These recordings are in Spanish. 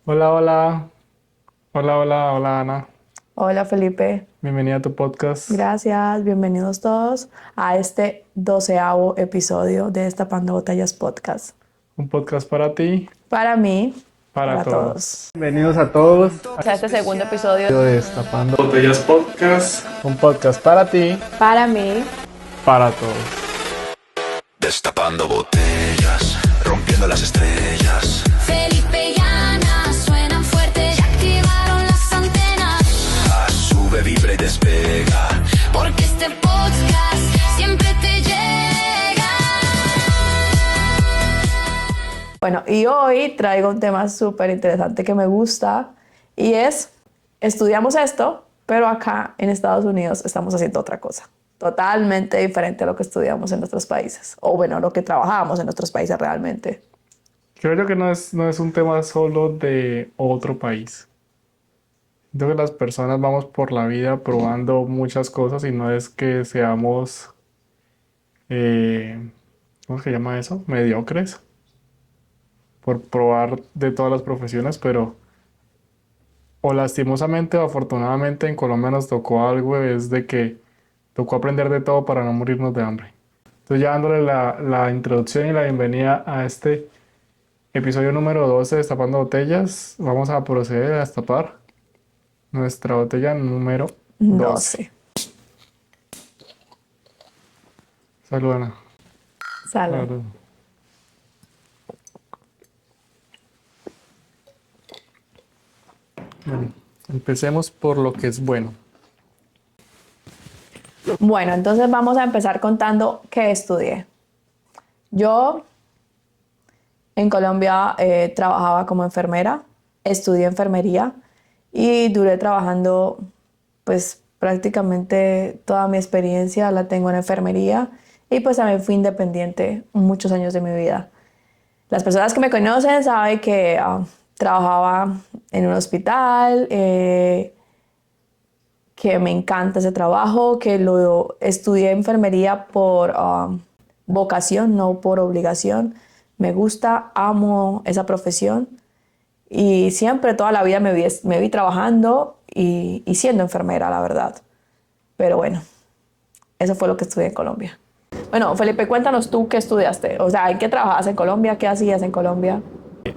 Hola, hola, hola, hola, hola Ana. Hola Felipe, Bienvenida a tu podcast, gracias, bienvenidos todos a este 12º episodio de Destapando Botellas Podcast. un podcast para ti, Para mí, para para todos. todos. Bienvenidos a todos O sea, este segundo episodio a Destapando Botellas Podcast, un podcast para ti, para mí. para todos. Destapando botellas, rompiendo las estrellas. Felipe y Ana suenan fuerte, ya activaron las antenas. Sube, vibra y despega. Porque este podcast siempre te llega. Bueno, y hoy traigo un tema súper interesante que me gusta y es, estudiamos esto, pero acá en Estados Unidos estamos haciendo otra cosa. Totalmente diferente a lo que estudiamos en nuestros países. O bueno, lo que trabajábamos en nuestros países realmente. Creo yo que no es un tema solo de otro país. Creo que las personas vamos por la vida probando muchas cosas y no es que seamos, ¿cómo se llama eso? Mediocres por probar de todas las profesiones, pero o lastimosamente o afortunadamente en Colombia nos tocó algo, es de que tocó aprender de todo para no morirnos de hambre. Entonces ya dándole la introducción y la bienvenida a este episodio número 12 de Destapando Botellas, vamos a proceder a destapar nuestra botella número 12. 12. Salud, Ana. Salud. Salud. Bueno, empecemos por lo que es bueno. Bueno, entonces vamos a empezar contando qué estudié. Yo en Colombia trabajaba como enfermera, estudié enfermería y duré trabajando pues prácticamente toda mi experiencia la tengo en enfermería y pues también fui independiente muchos años de mi vida. Las personas que me conocen saben que trabajaba en un hospital, que me encanta ese trabajo, que lo estudié enfermería por vocación, no por obligación. Me gusta, amo esa profesión y siempre, toda la vida me vi trabajando y siendo enfermera, la verdad. Pero bueno, eso fue lo que estudié en Colombia. Bueno, Felipe, cuéntanos tú qué estudiaste. O sea, ¿en qué trabajabas en Colombia? ¿Qué hacías en Colombia?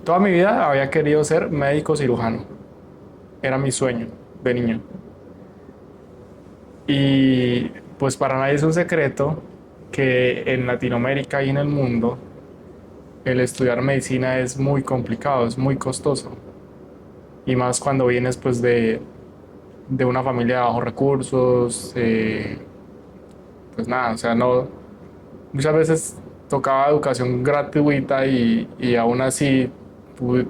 Toda mi vida había querido ser médico cirujano. Era mi sueño de niño. Y pues para nadie es un secreto que en Latinoamérica y en el mundo el estudiar medicina es muy complicado, es muy costoso. Y más cuando vienes pues de una familia de bajos recursos, pues nada, o sea, no, muchas veces tocaba educación gratuita y aún así pude,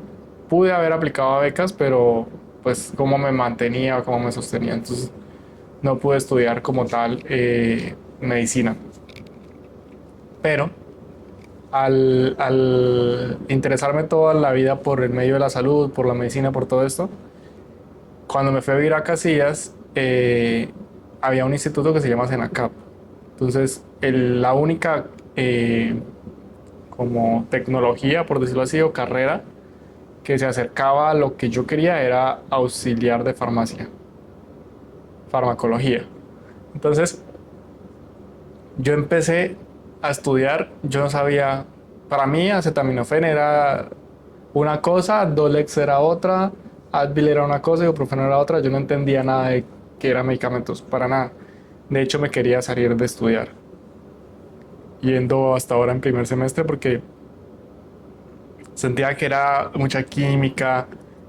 pude haber aplicado a becas, pero pues cómo me mantenía, cómo me sostenía. Entonces no pude estudiar como tal medicina. Pero al interesarme toda la vida por el medio de la salud, por la medicina, por todo esto, cuando me fui a vivir a Casillas, había un instituto que se llama Senacap. Entonces, la única como tecnología, por decirlo así, o carrera que se acercaba a lo que yo quería era auxiliar de farmacia, farmacología. Entonces, yo empecé a estudiar, yo no sabía, para mí acetaminofén era una cosa, Dolex era otra, Advil era una cosa, ibuprofeno era otra, yo no entendía nada de qué eran medicamentos, para nada. De hecho, me quería salir de estudiar, yendo hasta ahora en primer semestre porque sentía que era mucha química,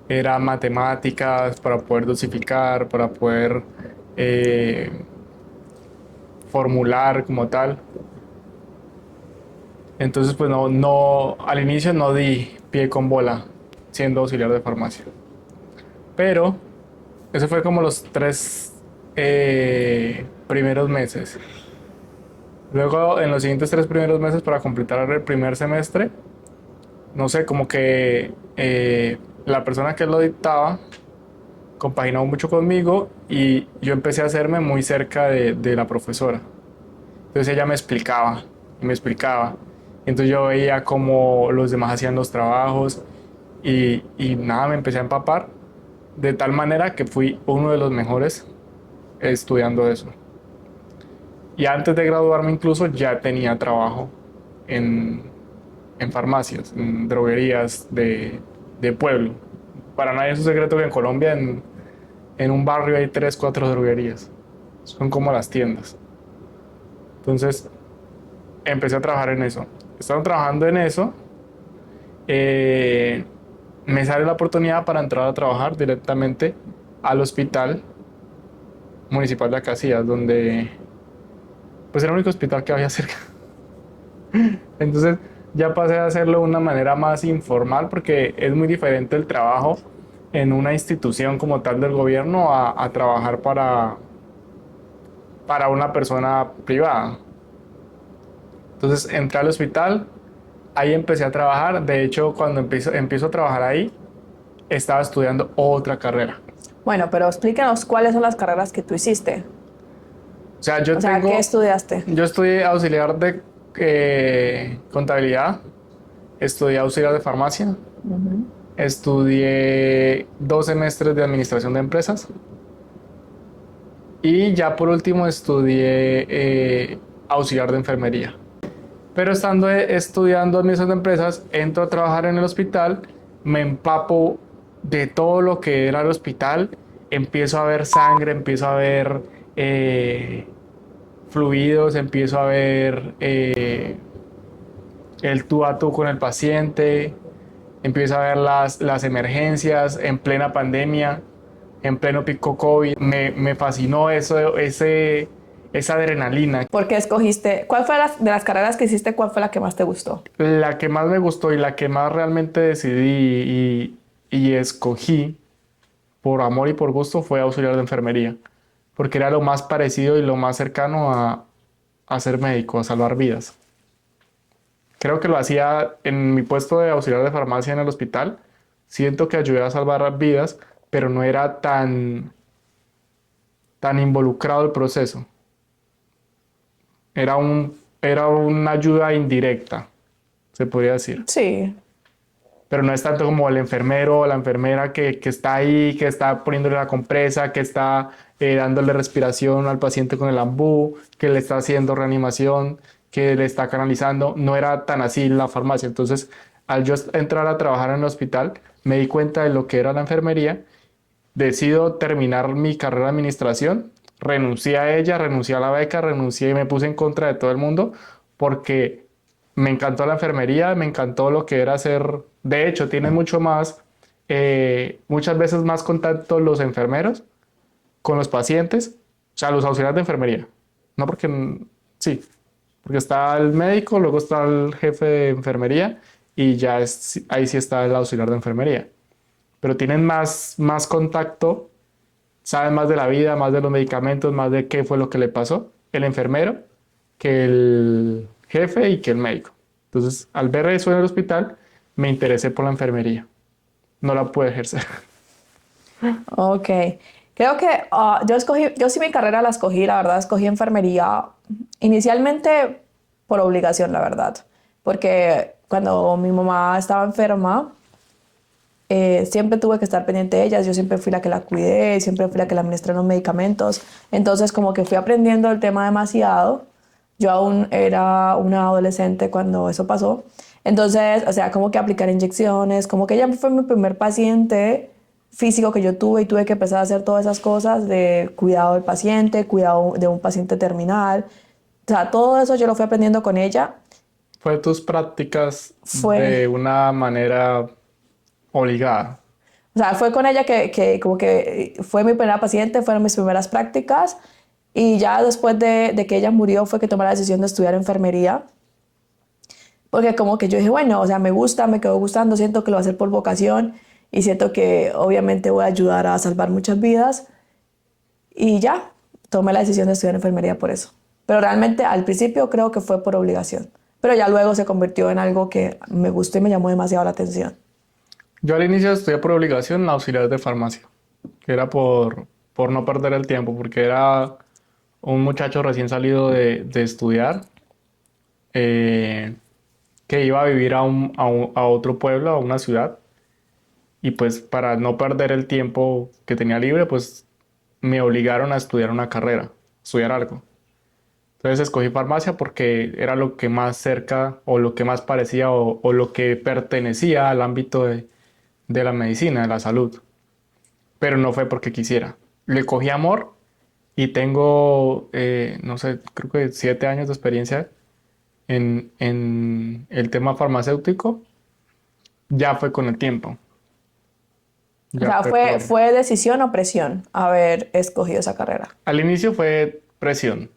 era matemáticas para poder dosificar, para poder eh, formular como tal. Entonces, pues al inicio no di pie con bola siendo auxiliar de farmacia. Pero eso fue como los 3 primeros meses. Luego, en los siguientes 3 primeros meses, para completar el primer semestre, no sé, como que la persona que lo dictaba compaginó mucho conmigo y yo empecé a hacerme muy cerca de la profesora. Entonces ella me explicaba y me explicaba. Entonces yo veía cómo los demás hacían los trabajos y nada, me empecé a empapar de tal manera que fui uno de los mejores estudiando eso. Y antes de graduarme incluso ya tenía trabajo en, en farmacias, en droguerías de pueblo. Para nadie es un secreto que en Colombia en un barrio hay 3 4 droguerías. Son como las tiendas. Entonces empecé a trabajar en eso. Estaba trabajando en eso. eh, Me sale la oportunidad para entrar a trabajar directamente al hospital municipal de Casillas, donde pues era el único hospital que había cerca. Entonces ya pasé a hacerlo de una manera más informal porque es muy diferente el trabajo en una institución como tal del gobierno a trabajar para una persona privada. Entonces entré al hospital, ahí empecé a trabajar. De hecho, cuando empiezo a trabajar ahí, estaba estudiando otra carrera. Bueno, pero explícanos cuáles son las carreras que tú hiciste. O sea, yo O sea, tengo, ¿qué estudiaste? yo estudié auxiliar de contabilidad, estudié auxiliar de farmacia, estudié 2 semestres de administración de empresas y ya por último estudié auxiliar de enfermería. Pero estando estudiando administración de empresas, entro a trabajar en el hospital, me empapo de todo lo que era el hospital, empiezo a ver sangre, empiezo a ver fluidos, empiezo a ver el tú a tú con el paciente, empiezo a ver las emergencias en plena pandemia, en pleno pico COVID. Me fascinó eso, esa adrenalina. ¿Por qué escogiste? ¿Cuál fue de las carreras que hiciste, cuál fue la que más te gustó? La que más me gustó y la que más realmente decidí y escogí por amor y por gusto fue auxiliar de enfermería, porque era lo más parecido y lo más cercano a ser médico, a salvar vidas. Creo que lo hacía en mi puesto de auxiliar de farmacia en el hospital. Siento que ayudé a salvar vidas, pero no era tan involucrado el proceso. Era una ayuda indirecta, se podría decir. Sí. Pero no es tanto como el enfermero o la enfermera que está ahí, que está poniéndole la compresa, que está dándole respiración al paciente con el ambú, que le está haciendo reanimación, que le está canalizando. No era tan así la farmacia. Entonces, al yo entrar a trabajar en el hospital, me di cuenta de lo que era la enfermería. Decido terminar mi carrera de administración, renuncié a ella, renuncié a la beca, renuncié y me puse en contra de todo el mundo porque me encantó la enfermería, me encantó lo que era hacer. De hecho, tienen muchas veces más contacto los enfermeros con los pacientes, o sea, los auxiliares de enfermería. No porque, sí, porque está el médico, luego está el jefe de enfermería y ya ahí sí está el auxiliar de enfermería. Pero tienen más contacto, saben más de la vida, más de los medicamentos, más de qué fue lo que le pasó el enfermero que el jefe y que el médico. Entonces, al ver eso en el hospital, me interesé por la enfermería. No la pude ejercer. Ok. Creo que yo sí mi carrera la escogí, la verdad, escogí enfermería inicialmente por obligación, la verdad. Porque cuando mi mamá estaba enferma, siempre tuve que estar pendiente de ella. Yo siempre fui la que la cuidé, siempre fui la que le administré los medicamentos. Entonces, como que fui aprendiendo el tema demasiado. Yo aún era una adolescente cuando eso pasó. Entonces, o sea, como que aplicar inyecciones, como que ella fue mi primer paciente físico que yo tuve y tuve que empezar a hacer todas esas cosas de cuidado del paciente, cuidado de un paciente terminal. O sea, todo eso yo lo fui aprendiendo con ella. ¿Fue tus prácticas Fue. de una manera obligada? O sea, fue con ella que como que fue mi primera paciente, fueron mis primeras prácticas y ya después de que ella murió fue que tomé la decisión de estudiar enfermería. Porque como que yo dije, bueno, o sea, me gusta, me quedó gustando, siento que lo voy a hacer por vocación y siento que obviamente voy a ayudar a salvar muchas vidas y ya, tomé la decisión de estudiar enfermería por eso. Pero realmente al principio creo que fue por obligación, pero ya luego se convirtió en algo que me gustó y me llamó demasiado la atención. Yo al inicio estudié por obligación auxiliar de farmacia, que era por no perder el tiempo, porque era un muchacho recién salido de estudiar, que iba a vivir a otro pueblo, a una ciudad, Y pues para no perder el tiempo que tenía libre, pues me obligaron a estudiar una carrera, estudiar algo. Entonces escogí farmacia porque era lo que más cerca o lo que más parecía o lo que pertenecía al ámbito de la medicina, de la salud. Pero no fue porque quisiera. Le cogí amor y tengo, no sé, creo que 7 años de experiencia en el tema farmacéutico. Ya fue con el tiempo. O Ya sea, fue por... ¿fue decisión o presión haber escogido esa carrera? Al inicio fue presión,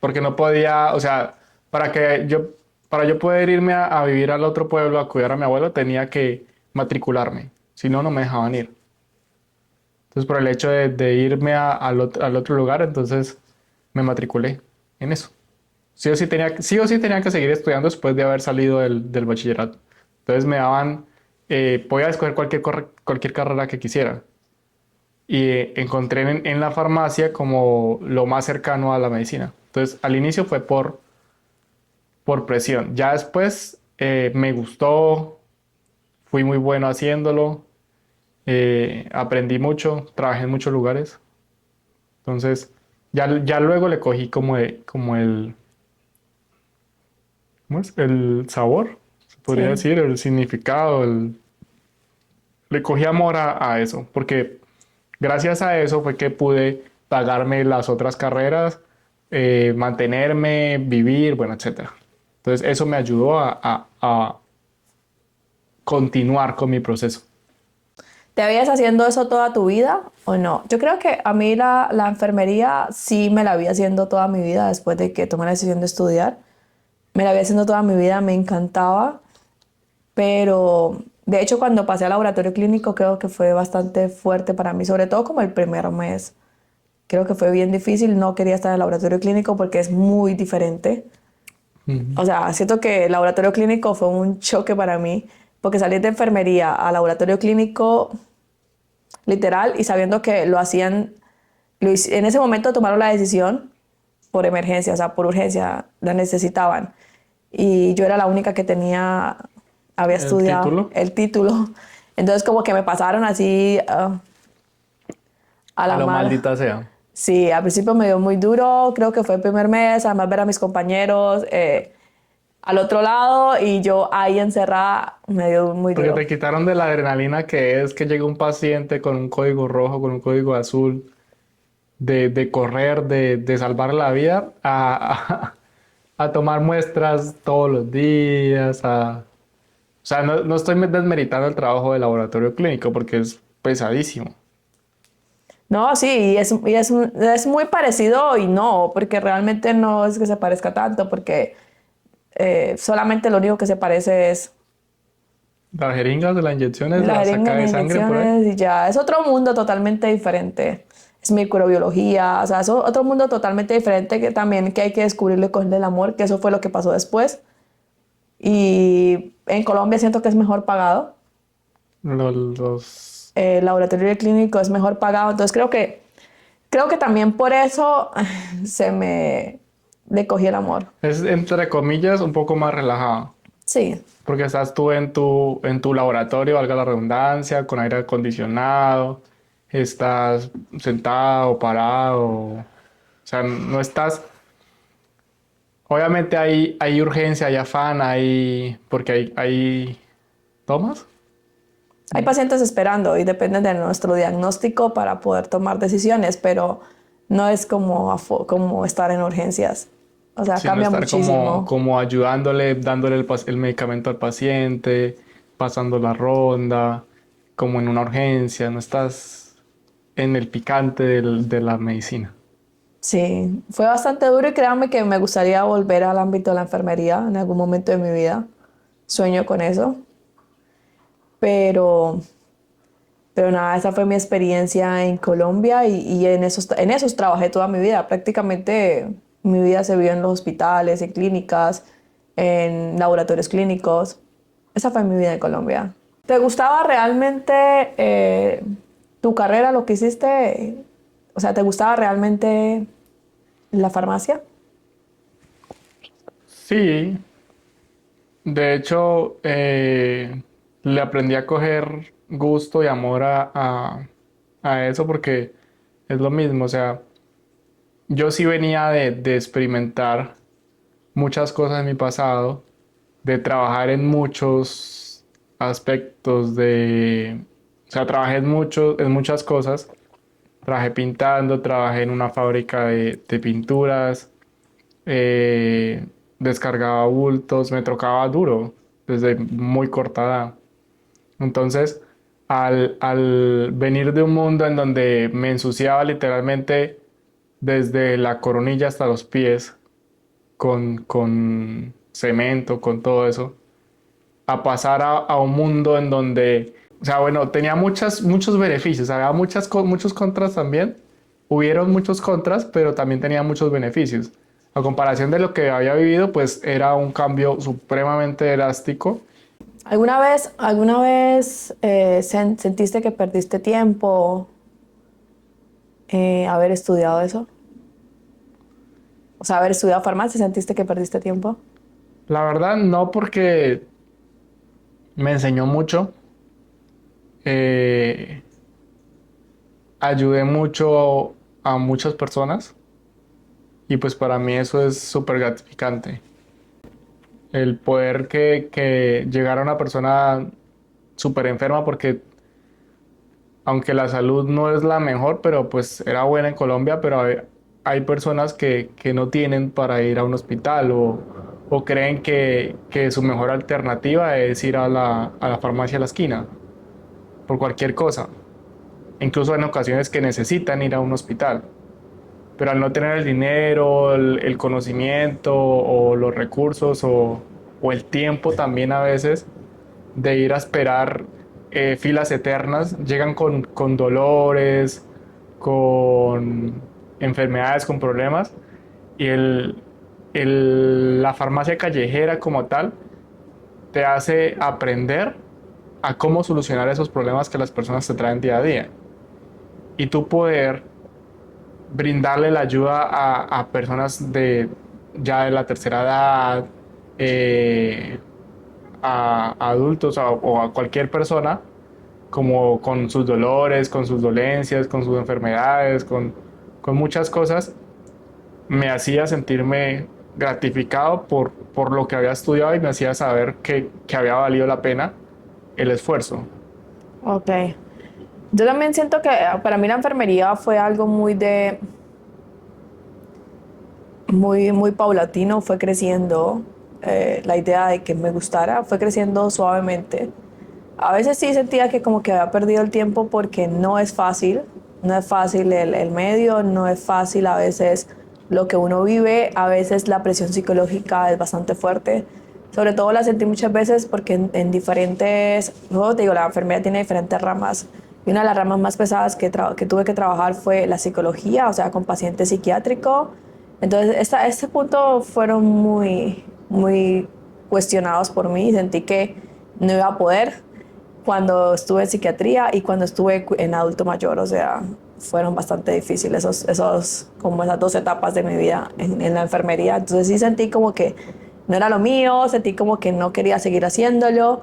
porque no podía, o sea, para que yo, para yo poder irme a vivir al otro pueblo a cuidar a mi abuelo, tenía que matricularme, si no, no me dejaban ir. Entonces, por el hecho de irme al otro lugar, entonces me matriculé en eso. Sí o sí tenía que seguir estudiando después de haber salido del bachillerato. Entonces me daban, podía escoger cualquier carrera que quisiera. Y encontré en la farmacia como lo más cercano a la medicina. Entonces, al inicio fue por presión. Ya después me gustó, fui muy bueno haciéndolo, aprendí mucho, trabajé en muchos lugares. Entonces, ya luego le cogí como el, ¿cómo es? El sabor, se podría Sí. decir, el significado, le cogí amor a eso, porque gracias a eso fue que pude pagarme las otras carreras, mantenerme, vivir, bueno, etcétera. Entonces, eso me ayudó a continuar con mi proceso. ¿Te habías haciendo eso toda tu vida o no? Yo creo que a mí la enfermería sí me la había haciendo toda mi vida después de que tomé la decisión de estudiar. Me la había haciendo toda mi vida, me encantaba, pero de hecho cuando pasé al laboratorio clínico creo que fue bastante fuerte para mí, sobre todo como el primer mes. Creo que fue bien difícil, no quería estar en el laboratorio clínico porque es muy diferente. Ujú. O sea, siento que el laboratorio clínico fue un choque para mí, porque salir de enfermería al laboratorio clínico, literal, y sabiendo que lo hacían, en ese momento tomaron la decisión por emergencia, o sea, por urgencia, la necesitaban. Y yo era la única que había El estudiado título, el título. Entonces como que me pasaron así a a la lo mala. maldita sea. Sí, al principio me dio muy duro, creo que fue el primer mes, además ver a mis compañeros al otro lado y yo ahí encerrada me dio muy Porque duro. te quitaron de la adrenalina que es que llega un paciente con un código rojo, con un código azul, de correr, de salvar la vida, a tomar muestras todos los días, o sea, no estoy desmeritando el trabajo del laboratorio clínico porque es pesadísimo. No, sí, es muy parecido y no, porque realmente no es que se parezca tanto, porque solamente lo único que se parece es Las jeringas de las inyecciones, las la saca jeringas, las de sangre por ahí. inyecciones y ya. Es otro mundo totalmente diferente. Es microbiología, o sea, es otro mundo totalmente diferente que también que hay que descubrirle con el amor, que eso fue lo que pasó después. Y en Colombia siento que es mejor pagado. Los, El laboratorio clínico es mejor pagado, entonces creo que también por eso le cogí el amor. es entre comillas un poco más relajado. Sí, Porque estás tú en tu laboratorio, valga la redundancia, con aire acondicionado, estás sentado, parado, o sea, no estás, obviamente hay urgencia, hay afán, porque hay tomas. hay pacientes esperando y dependen de nuestro diagnóstico para poder tomar decisiones, pero no es como estar en urgencias. O sea, Sino cambia estar como, muchísimo. como ayudándole, dándole el medicamento al paciente, pasando la ronda, como en una urgencia, no estás en el picante de la medicina. Sí, fue bastante duro y créanme que me gustaría volver al ámbito de la enfermería en algún momento de mi vida. Sueño con eso, pero, pero nada, esa fue mi experiencia en Colombia y en esos trabajé toda mi vida. Prácticamente mi vida se vio en los hospitales, en clínicas, en laboratorios clínicos. Esa fue mi vida en Colombia. ¿Te gustaba realmente tu carrera, lo que hiciste? O sea, ¿te gustaba realmente la farmacia? Sí, de hecho, le aprendí a coger gusto y amor a eso porque es lo mismo, o sea, yo sí venía de experimentar muchas cosas en mi pasado, de trabajar en muchos aspectos o sea, trabajé en muchas cosas, trabajé pintando, trabajé en una fábrica de pinturas, eh, descargaba bultos, me tocaba duro desde muy corta edad. Entonces, al venir de un mundo en donde me ensuciaba literalmente desde la coronilla hasta los pies con cemento, con todo eso, a pasar a un mundo en donde, o sea, bueno, tenía muchos beneficios, había muchos contras también, hubieron muchos contras, pero también tenía muchos beneficios. A comparación de lo que había vivido, pues era un cambio supremamente drástico. ¿Alguna vez sentiste que perdiste tiempo haber estudiado eso? O sea, haber estudiado farmacia, ¿sentiste que perdiste tiempo? La verdad, no, porque me enseñó mucho, eh, ayudé mucho a muchas personas y pues para mí eso es súper gratificante. El poder que llegara una persona súper enferma porque aunque la salud no es la mejor, pero pues era buena en Colombia, pero hay personas que no tienen para ir a un hospital o creen que su mejor alternativa es ir a la farmacia a la esquina por cualquier cosa. Incluso en ocasiones que necesitan ir a un hospital, pero al no tener el dinero, el conocimiento o los recursos o el tiempo también a veces de ir a esperar filas eternas, llegan con dolores, con enfermedades, con problemas, y la farmacia callejera como tal te hace aprender a cómo solucionar esos problemas que las personas te traen día a día. Y tú poder brindarle la ayuda a personas ya de la tercera edad, eh, a adultos o a cualquier persona, como con sus dolores, con sus dolencias, con sus enfermedades, con muchas cosas, me hacía sentirme gratificado por lo que había estudiado y me hacía saber que había valido la pena el esfuerzo. Ok. Yo también siento que para mí la enfermería fue algo muy paulatino, fue creciendo. La idea de que me gustara fue creciendo suavemente. A veces sí sentía que como que había perdido el tiempo porque no es fácil el medio, no es fácil a veces lo que uno vive, a veces la presión psicológica es bastante fuerte. Sobre todo la sentí muchas veces porque en diferentes, luego te digo, la enfermería tiene diferentes ramas. Y una de las ramas más pesadas que tuve que trabajar fue la psicología, o sea, con pacientes psiquiátricos. Entonces, este punto fueron muy cuestionados por mí y sentí que no iba a poder cuando estuve en psiquiatría y cuando estuve en adulto mayor, o sea, fueron bastante difíciles como esas dos etapas de mi vida en la enfermería. Entonces sí sentí como que no era lo mío, sentí como que no quería seguir haciéndolo,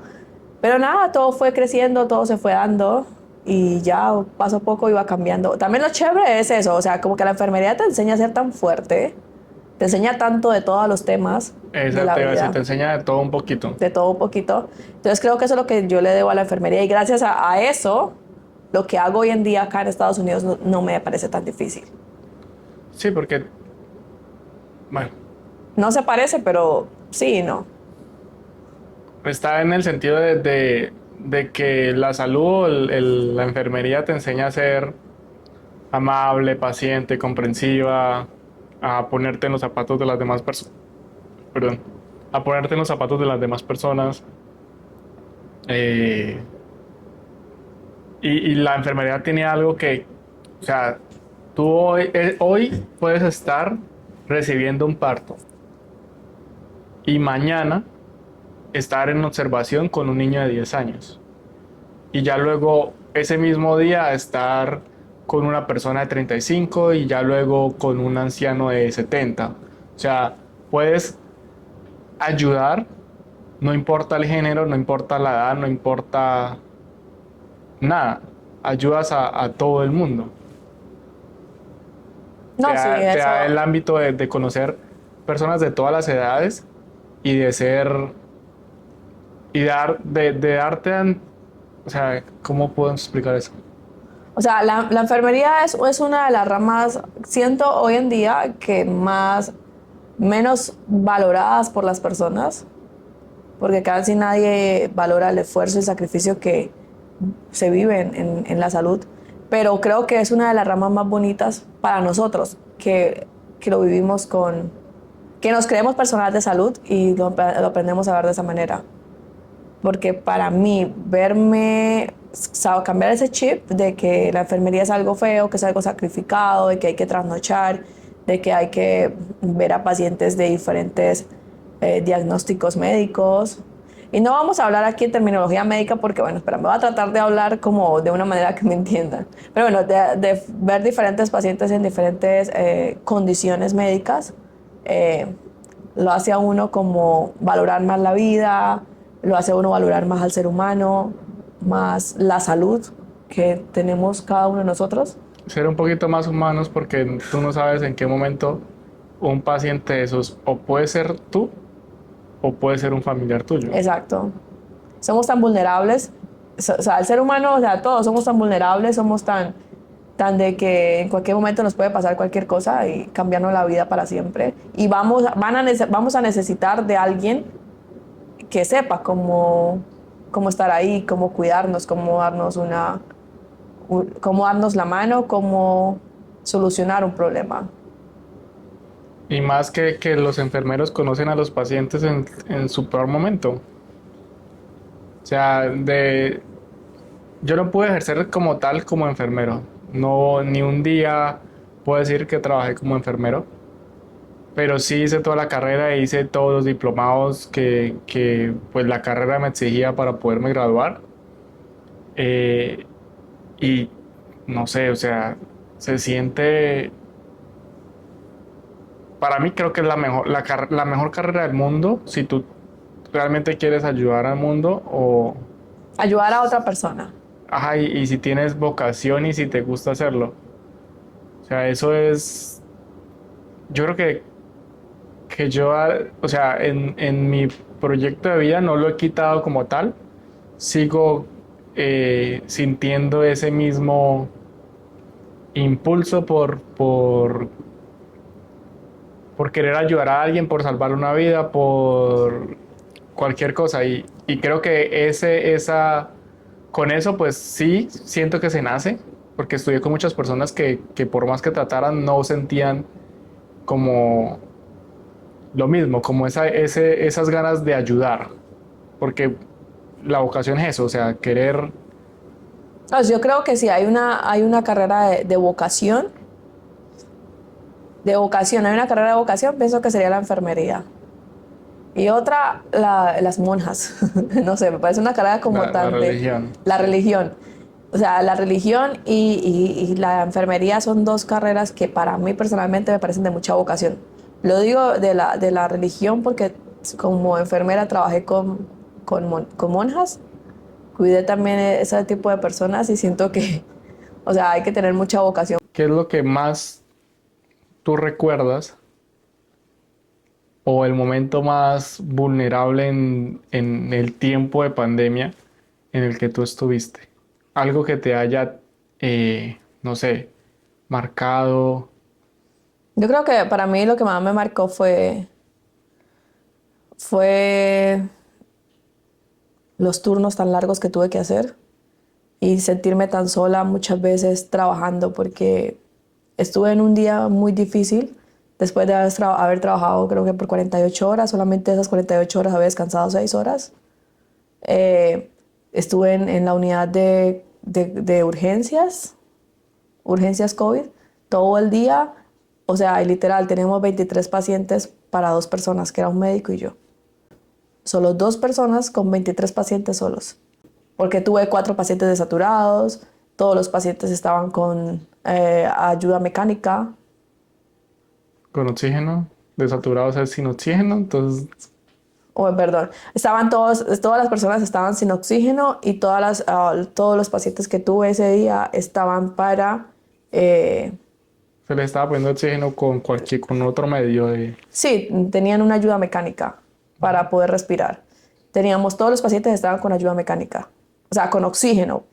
pero nada, todo fue creciendo, todo se fue dando y ya paso a poco iba cambiando. También lo chévere es eso, o sea, como que la enfermería te enseña a ser tan fuerte, te enseña tanto de todos los temas de Esa la te iba a decir, vida, te enseña de todo un poquito. de todo un poquito. Entonces creo que eso es lo que yo le debo a la enfermería y gracias a eso, lo que hago hoy en día acá en Estados Unidos no me parece tan difícil. Sí, porque, bueno, No se parece, pero sí y no. está en el sentido de que la salud, la enfermería te enseña a ser amable, paciente, comprensiva, a ponerte en los zapatos de las demás personas, perdón, a ponerte en los zapatos de las demás personas. eh, y la enfermería tiene algo que, o sea, tú hoy puedes estar recibiendo un parto y mañana estar en observación con un niño de 10 años. Y ya luego ese mismo día estar con una persona de 35 y ya luego con un anciano de 70. O sea, puedes ayudar no importa el género, no importa la edad, no importa nada. Ayudas a todo el mundo. No, sí, Te eso. da el ámbito de conocer personas de todas las edades y de ser y de darte, o sea, ¿cómo podemos explicar eso? O sea, la enfermería es una de las ramas, siento hoy en día, que menos valoradas por las personas, porque casi nadie valora el esfuerzo y sacrificio que se vive en la salud. Pero creo que es una de las ramas más bonitas para nosotros, que lo vivimos que nos creemos personal de salud y lo aprendemos a ver de esa manera. Porque para mí, cambiar ese chip de que la enfermería es algo feo, que es algo sacrificado, de que hay que trasnochar, de que hay que ver a pacientes de diferentes diagnósticos médicos. Y no vamos a hablar aquí en terminología médica porque, bueno, espera, me voy a tratar de hablar como de una manera que me entiendan. Pero bueno, de ver diferentes pacientes en diferentes condiciones médicas, eh, lo hace a uno como valorar más la vida, lo hace a uno valorar más al ser humano, más la salud que tenemos cada uno de nosotros. Ser un poquito más humanos porque tú no sabes en qué momento un paciente de esos o puede ser tú o puede ser un familiar tuyo. Exacto. Somos tan vulnerables, o sea, el ser humano, o sea, todos somos tan vulnerables, somos tan de que en cualquier momento nos puede pasar cualquier cosa y cambiarnos la vida para siempre. Y vamos a necesitar de alguien que sepa cómo estar ahí, cómo cuidarnos, cómo darnos la mano, cómo solucionar un problema. Y más que los enfermeros conocen a los pacientes en su peor momento. O sea, yo no pude ejercer como tal como enfermero. No, ni un día puedo decir que trabajé como enfermero. Pero sí hice toda la carrera e hice todos los diplomados que pues la carrera me exigía para poderme graduar. Eh, y no sé, o sea, se siente, para mí creo que es la mejor carrera del mundo si tú realmente quieres ayudar al mundo o, Ayudar a otra persona. ajá, y si tienes vocación y si te gusta hacerlo. O sea, eso es, yo creo que yo, o sea, en mi proyecto de vida no lo he quitado como tal, sigo sintiendo ese mismo impulso por querer ayudar a alguien, por salvar una vida, por cualquier cosa. Y creo que con eso pues sí siento que se nace, porque estudié con muchas personas que por más que trataran no sentían como lo mismo, como esas ganas de ayudar, porque la vocación es eso, o sea, querer. Pues yo creo que sí, hay una carrera hay una carrera de vocación, pienso que sería la enfermería. Y otra, las monjas. No sé, me parece una carrera como La tan de... religión. La religión. O sea, la religión y la enfermería son dos carreras que para mí personalmente me parecen de mucha vocación. Lo digo de la religión porque como enfermera trabajé con monjas, cuidé también ese tipo de personas y siento que, o sea, hay que tener mucha vocación. ¿Qué es lo que más tú recuerdas o el momento más vulnerable en el tiempo de pandemia en el que tú estuviste? Algo que te haya, no sé, marcado. Yo creo que para mí lo que más me marcó fue los turnos tan largos que tuve que hacer y sentirme tan sola muchas veces trabajando porque estuve en un día muy difícil después de haber trabajado creo que por 48 horas, solamente esas 48 horas había descansado 6 horas. Estuve en la unidad de urgencias COVID, todo el día, o sea, y literal, teníamos 23 pacientes para 2 personas, que era un médico y yo. Solo 2 personas con 23 pacientes solos. Porque tuve 4 pacientes desaturados, todos los pacientes estaban con ayuda mecánica. Con oxígeno, desaturados es sin oxígeno, entonces o perdón, todas las personas estaban sin oxígeno y todos los pacientes que tuve ese día estaban para, Se le estaba poniendo oxígeno con otro medio de... sí, tenían una ayuda mecánica para poder respirar. Todos los pacientes estaban con ayuda mecánica, o sea, con oxígeno.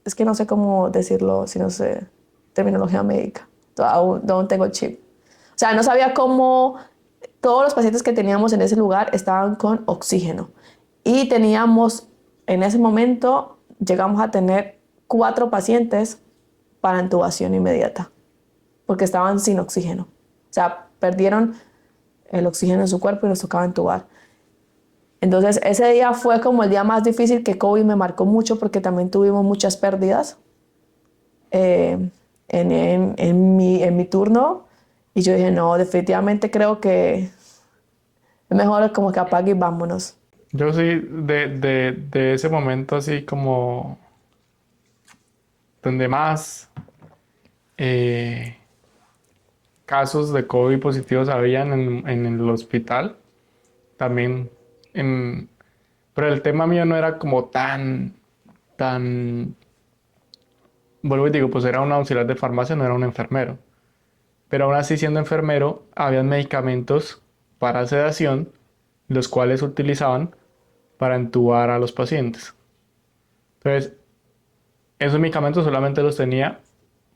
Es que no sé cómo decirlo si no sé terminología médica. Aún tengo el chip. O sea, no sabía cómo todos los pacientes que teníamos en ese lugar estaban con oxígeno. Y teníamos, en ese momento, llegamos a tener 4 pacientes para intubación inmediata, porque estaban sin oxígeno. O sea, perdieron el oxígeno en su cuerpo y nos tocaba intubar. Entonces, ese día fue como el día más difícil, que COVID me marcó mucho porque también tuvimos muchas pérdidas en mi turno. Y yo dije, no, definitivamente creo que es mejor como que apague y vámonos. Yo sí, de ese momento así como donde más casos de COVID positivos habían en el hospital, también pero el tema mío no era como tan, vuelvo y digo, pues era un auxiliar de farmacia, no era un enfermero. Pero aún así, siendo enfermero, habían medicamentos para sedación, los cuales utilizaban para entubar a los pacientes. Entonces, esos medicamentos solamente los tenía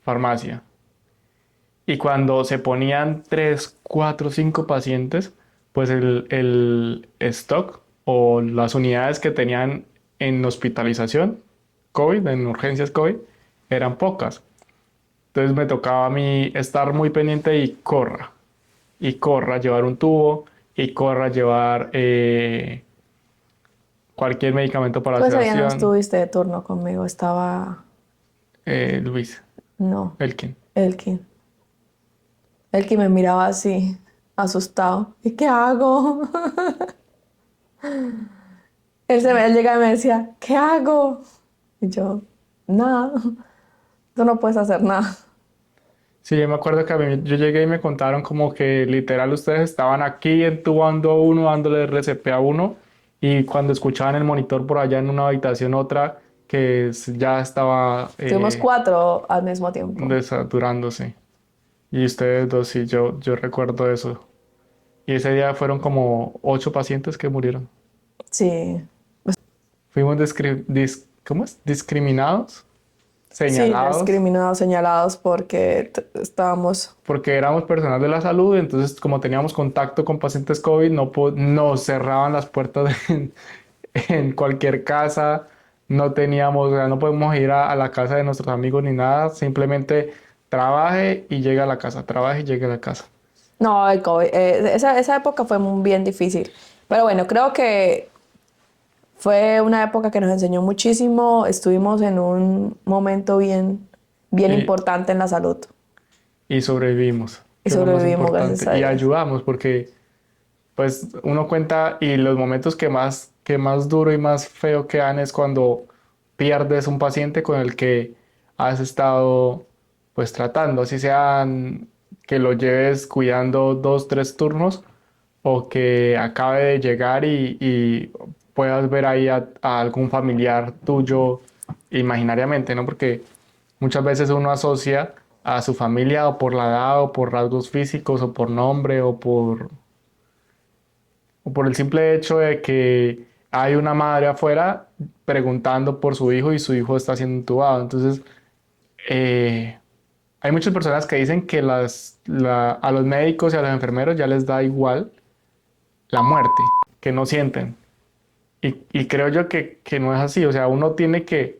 farmacia. Y cuando se ponían 3, 4, 5 pacientes, pues el stock o las unidades que tenían en hospitalización COVID, en urgencias COVID, eran pocas. Entonces me tocaba a mí estar muy pendiente y corra, llevar un tubo, y corra, llevar cualquier medicamento para Pues ya no sedación. estuviste de turno conmigo, estaba, Luis, no, Elkin. Elkin. Elkin me miraba así, asustado. ¿Y qué hago? Él llegaba y me decía, ¿qué hago? Y yo, nada, tú no puedes hacer nada. Sí, yo me acuerdo que yo llegué y me contaron como que literal ustedes estaban aquí entubando a uno, dándole RCP a uno, y cuando escuchaban el monitor por allá en una habitación otra, que ya estaba Tuvimos 4 al mismo tiempo. desaturándose. Y ustedes dos, sí, yo recuerdo eso. Y ese día fueron como 8 pacientes que murieron. Sí, Fuimos ¿cómo es? Discriminados, sí, señalados, discriminados, señalados porque estábamos, porque éramos personal de la salud, entonces como teníamos contacto con pacientes COVID, nos cerraban las puertas en cualquier casa, no teníamos, o sea, no podemos ir a la casa de nuestros amigos ni nada, simplemente trabaje y llegue a la casa, trabaje y llegue a la casa. no, el COVID, esa época fue bien difícil. Pero bueno, creo que fue una época que nos enseñó muchísimo. Estuvimos en un momento bien Y, importante en la salud y sobrevivimos, y que es lo más sobrevivimos gracias importante, a y Dios. ayudamos porque pues uno cuenta y los momentos que más duro y más feo quedan es cuando pierdes un paciente con el que has estado pues tratando, así sean que lo lleves cuidando 2, 3 turnos o que acabe de llegar y puedas ver ahí a algún familiar tuyo imaginariamente, ¿no? Porque muchas veces uno asocia a su familia o por la edad o por rasgos físicos o por nombre o por el simple hecho de que hay una madre afuera preguntando por su hijo y su hijo está siendo intubado. Entonces, eh, hay muchas personas que dicen que a los médicos y a los enfermeros ya les da igual la muerte, que no sienten. Y creo yo que no es así. O sea, uno tiene que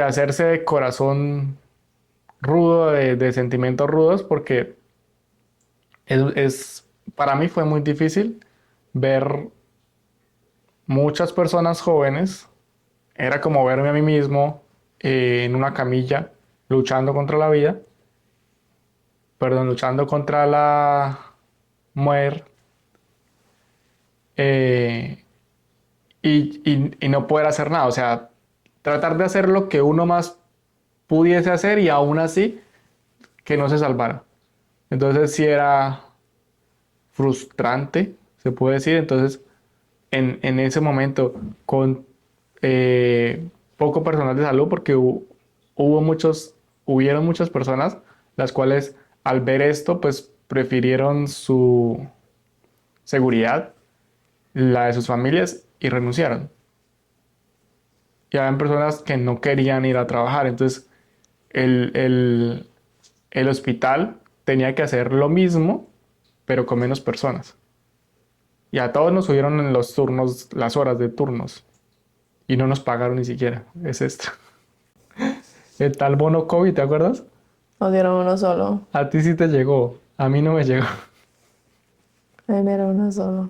hacerse de corazón rudo, de sentimientos rudos, porque para mí fue muy difícil ver muchas personas jóvenes. Era como verme a mí mismo en una camilla luchando contra la vida, perdón, luchando contra la muerte, eh, y no poder hacer nada. O sea, tratar de hacer lo que uno más pudiese hacer y aún así que no se salvara. Entonces sí era frustrante, se puede decir. Entonces, en ese momento, con poco personal de salud, porque hubieron muchas personas las cuales al ver esto, pues prefirieron su seguridad, la de sus familias y renunciaron. Y habían personas que no querían ir a trabajar, entonces el, el, el hospital tenía que hacer lo mismo, pero con menos personas. Y a todos nos subieron en los turnos, las horas de turnos, y no nos pagaron ni siquiera. Es esto. El tal bono COVID, ¿te acuerdas? Nos dieron uno solo. A ti sí te llegó, a mí no me llegó. A mí me dieron uno solo.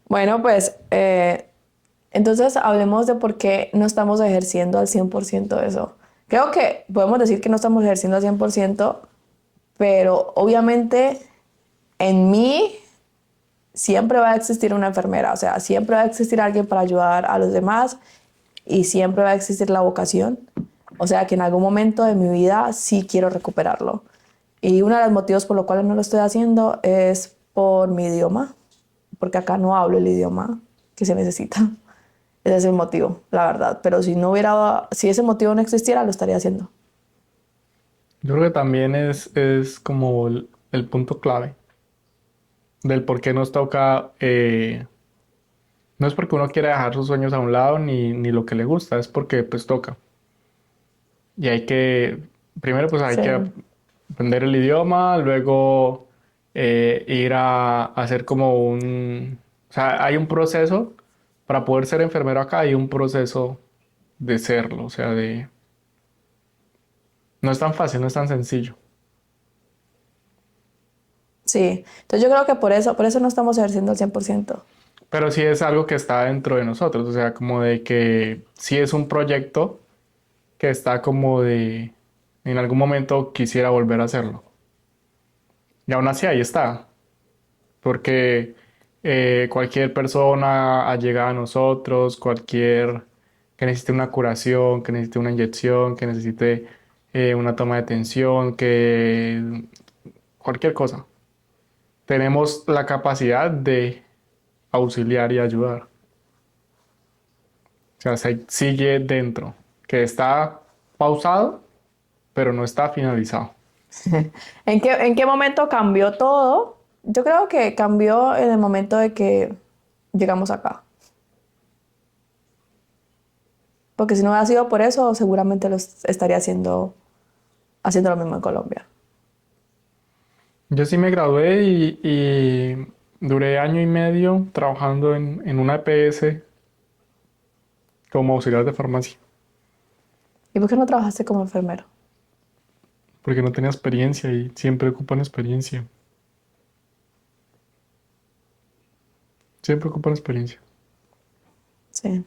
Bueno, pues entonces hablemos de por qué no estamos ejerciendo al 100% eso. Creo que podemos decir que no estamos ejerciendo al 100%, pero obviamente en mí siempre va a existir una enfermera, o sea, siempre va a existir alguien para ayudar a los demás y siempre va a existir la vocación. O sea, que en algún momento de mi vida sí quiero recuperarlo. Y uno de los motivos por los cuales no lo estoy haciendo es por mi idioma, porque acá no hablo el idioma que se necesita. Ese es el motivo, la verdad. Pero si ese motivo no existiera, lo estaría haciendo. Yo creo que también es como el punto clave del por qué nos toca. No es porque uno quiera dejar sus sueños a un lado ni lo que le gusta, es porque pues toca. Y primero pues hay Sí. que aprender el idioma, luego ir a hacer como o sea, hay un proceso para poder ser enfermero acá, hay un proceso de serlo, o sea, no es tan fácil, no es tan sencillo. Sí. Entonces yo creo que por eso no estamos ejerciendo al 100%. Pero sí es algo que está dentro de nosotros, o sea, como de que sí es un proyecto que está como en algún momento quisiera volver a hacerlo. Y aún así ahí está, porque cualquier persona allegada a nosotros, cualquier que necesite una curación, que necesite una inyección, que necesite una toma de tensión, que cualquier cosa, tenemos la capacidad de auxiliar y ayudar. O sea, sigue dentro, que está pausado, pero no está finalizado. ¿En qué momento cambió todo? Yo creo que cambió en el momento de que llegamos acá. Porque si no hubiera sido por eso, seguramente estaría haciendo lo mismo en Colombia. Yo sí me gradué y duré año y medio trabajando en una EPS como auxiliar de farmacia, ¿Y por qué no trabajaste como enfermero? porque no tenía experiencia y siempre ocupan experiencia. Siempre ocupan experiencia. Sí.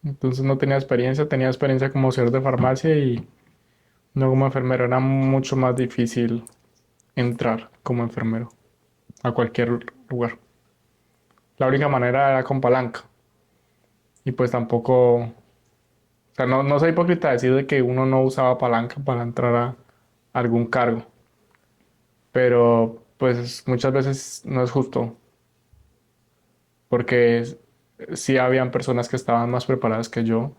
Entonces no tenía experiencia como auxiliar de farmacia y no como enfermero. Era mucho más difícil entrar como enfermero a cualquier lugar. La única manera era con palanca. Y pues tampoco, o sea, no soy hipócrita decir de que uno no usaba palanca para entrar a algún cargo, pero pues muchas veces no es justo, porque sí habían personas que estaban más preparadas que yo.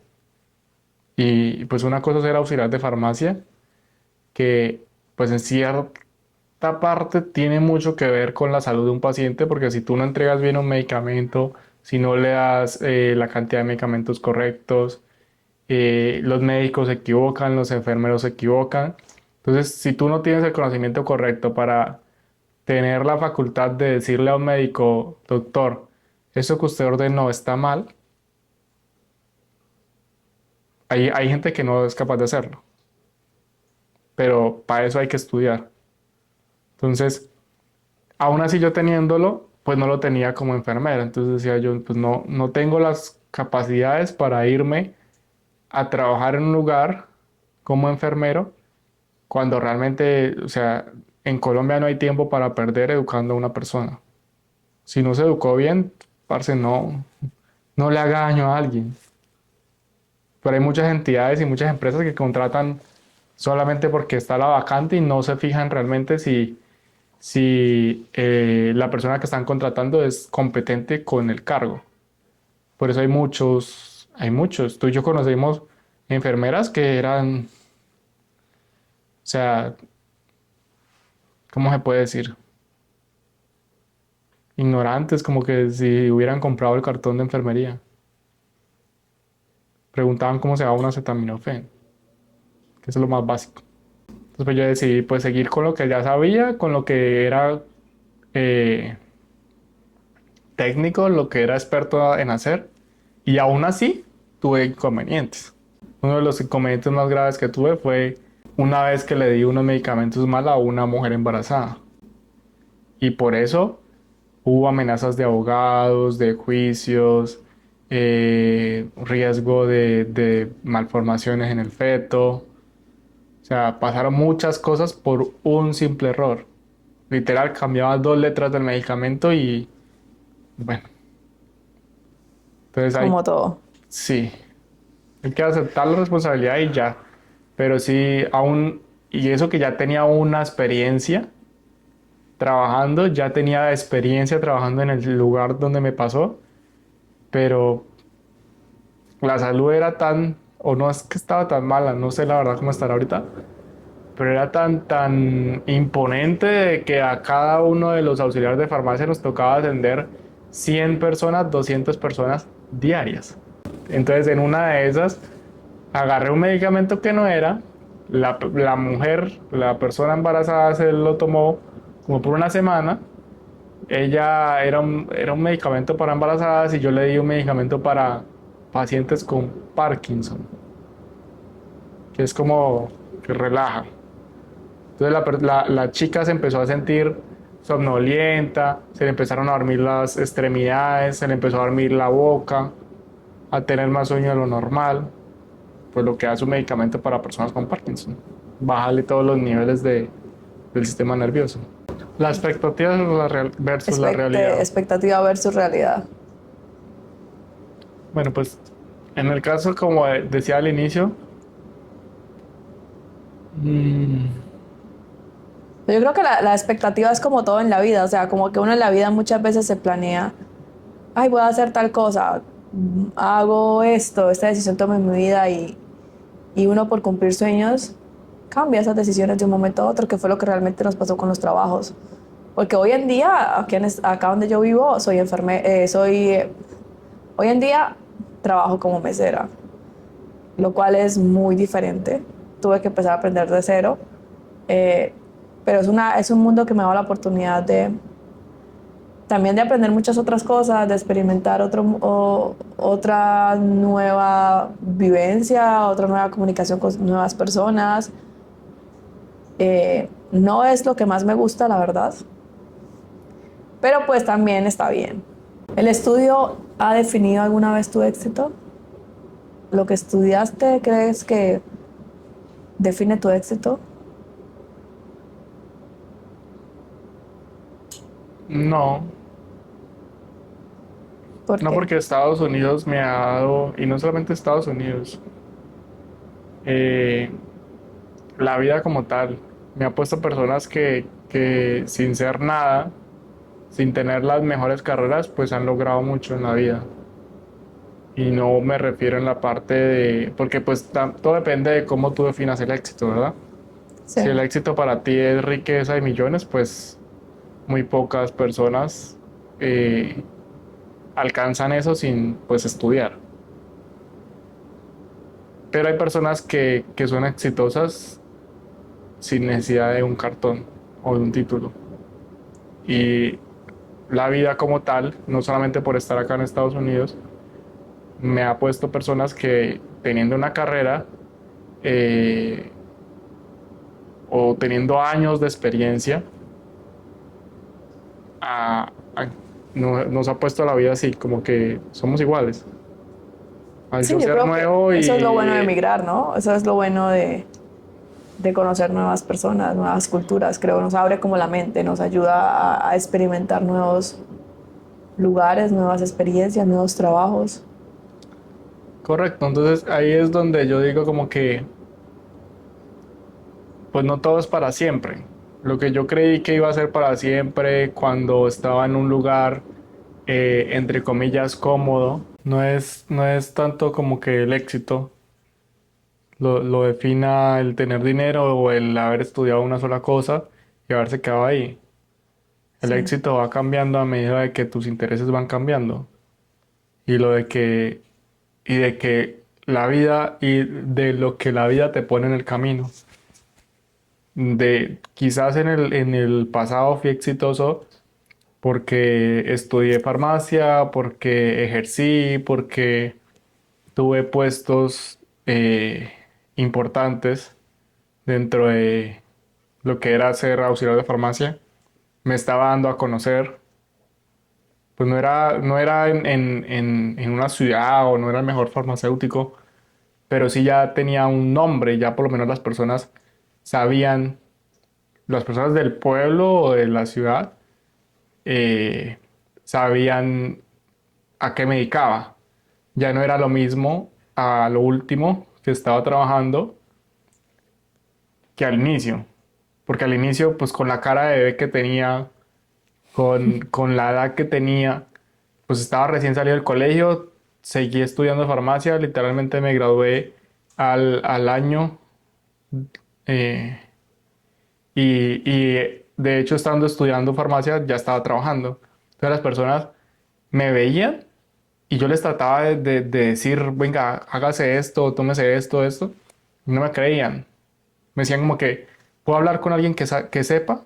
Y pues una cosa es ser auxiliar de farmacia, que pues en cierta parte tiene mucho que ver con la salud de un paciente, porque si tú no entregas bien un medicamento, si no le das la cantidad de medicamentos correctos, los médicos se equivocan, los enfermeros se equivocan. Entonces, si tú no tienes el conocimiento correcto para tener la facultad de decirle a un médico, doctor, eso que usted ordenó está mal, hay gente que no es capaz de hacerlo, pero para eso hay que estudiar. Entonces, aún así yo teniéndolo, pues no lo tenía como enfermera. Entonces decía yo, pues no tengo las capacidades para irme a trabajar en un lugar como enfermero cuando realmente, o sea, en Colombia no hay tiempo para perder educando a una persona. Si no se educó bien, parce, no le haga daño a alguien. Pero hay muchas entidades y muchas empresas que contratan solamente porque está la vacante y no se fijan realmente si la persona que están contratando es competente con el cargo. Por eso hay muchos. Tú y yo conocimos enfermeras que eran, o sea, ¿cómo se puede decir? Ignorantes, como que si hubieran comprado el cartón de enfermería. Preguntaban cómo se daba un acetaminofén, que eso es lo más básico. Entonces pues yo decidí pues seguir con lo que ya sabía, con lo que era eh, técnico, lo que era experto en hacer, y aún así tuve inconvenientes. Uno de los inconvenientes más graves que tuve fue una vez que le di unos medicamentos mal a una mujer embarazada. Y por eso hubo amenazas de abogados, de juicios, riesgo de malformaciones en el feto. O sea, pasaron muchas cosas por un simple error. Literal, cambiaba 2 letras del medicamento y bueno. Entonces ahí Como todo. sí, hay que aceptar la responsabilidad y ya. Pero sí, aún, y eso que ya tenía una experiencia trabajando, ya tenía experiencia trabajando en el lugar donde me pasó, pero la salud era tan, o no es que estaba tan mala, no sé la verdad cómo estará ahorita, pero era tan imponente de que a cada uno de los auxiliares de farmacia nos tocaba atender 100 personas, 200 personas diarias. Entonces, en una de esas, agarré un medicamento que no era, la mujer, la persona embarazada se lo tomó como por una semana. Ella era un medicamento para embarazadas y yo le di un medicamento para pacientes con Parkinson, que es como que relaja. Entonces la chica se empezó a sentir somnolienta, se le empezaron a dormir las extremidades, se le empezó a dormir la boca, a tener más sueño de lo normal, pues lo que hace un medicamento para personas con Parkinson. Bájale todos los niveles del sistema nervioso. La expectativa versus la realidad. Expectativa versus realidad. Bueno, pues en el caso, como decía al inicio, mm, Yo creo que la expectativa es como todo en la vida, o sea, como que uno en la vida muchas veces se planea, ay, voy a hacer tal cosa, hago esto, esta decisión tomo en mi vida y uno por cumplir sueños cambia esas decisiones de un momento a otro, que fue lo que realmente nos pasó con los trabajos. Porque hoy en día, acá donde yo vivo, hoy en día trabajo como mesera, lo cual es muy diferente. Tuve que empezar a aprender de cero. Pero es un mundo que me da la oportunidad también de aprender muchas otras cosas, de experimentar otra nueva vivencia, otra nueva comunicación con nuevas personas. No es lo que más me gusta, la verdad, pero pues también está bien. ¿El estudio ha definido alguna vez tu éxito? ¿Lo que estudiaste crees que define tu éxito? no, ¿Por no qué? porque Estados Unidos me ha dado, y no solamente Estados Unidos, eh, la vida como tal, me ha puesto personas que sin ser nada, sin tener las mejores carreras, pues han logrado mucho en la vida. Y no me refiero en la parte de, porque pues todo depende de cómo tú definas el éxito, ¿verdad? Sí. Si el éxito para ti es riqueza y millones, pues muy pocas personas alcanzan eso sin pues estudiar. Pero hay personas que son exitosas sin necesidad de un cartón o de un título. Y la vida como tal, no solamente por estar acá en Estados Unidos, me ha puesto personas que teniendo una carrera o teniendo años de experiencia, a- a- nos ha puesto la vida así, como que somos iguales. Al Sí, yo yo ser creo nuevo que y eso es lo bueno de emigrar, ¿no? Eso es lo bueno de conocer nuevas personas, nuevas culturas. Creo que nos abre como la mente, nos ayuda a experimentar nuevos lugares, nuevas experiencias, nuevos trabajos. correcto, entonces ahí es donde yo digo como que pues no todo es para siempre. Lo que yo creí que iba a ser para siempre cuando estaba en un lugar, entre comillas, cómodo, no es tanto como que el éxito lo defina el tener dinero o el haber estudiado una sola cosa y haberse quedado ahí. El Sí. éxito va cambiando a medida de que tus intereses van cambiando y de que la vida y de lo que la vida te pone en el camino. Quizás en el pasado fui exitoso porque estudié farmacia, porque ejercí, porque tuve puestos importantes dentro de lo que era ser auxiliar de farmacia. Me estaba dando a conocer, pues no era en una ciudad o no era el mejor farmacéutico, pero sí ya tenía un nombre, ya por lo menos las personas sabían, las personas del pueblo o de la ciudad eh, sabían a qué me dedicaba. Ya no era lo mismo a lo último que estaba trabajando que al inicio. Porque al inicio, pues con la cara de bebé que tenía, con la edad que tenía, pues estaba recién salido del colegio, seguí estudiando farmacia, literalmente me gradué al año eh, y de hecho estando estudiando farmacia ya estaba trabajando. Entonces las personas me veían y yo les trataba de decir, venga, hágase esto, tómese esto, esto. Y no me creían. Me decían como que, ¿puedo hablar con alguien que sepa?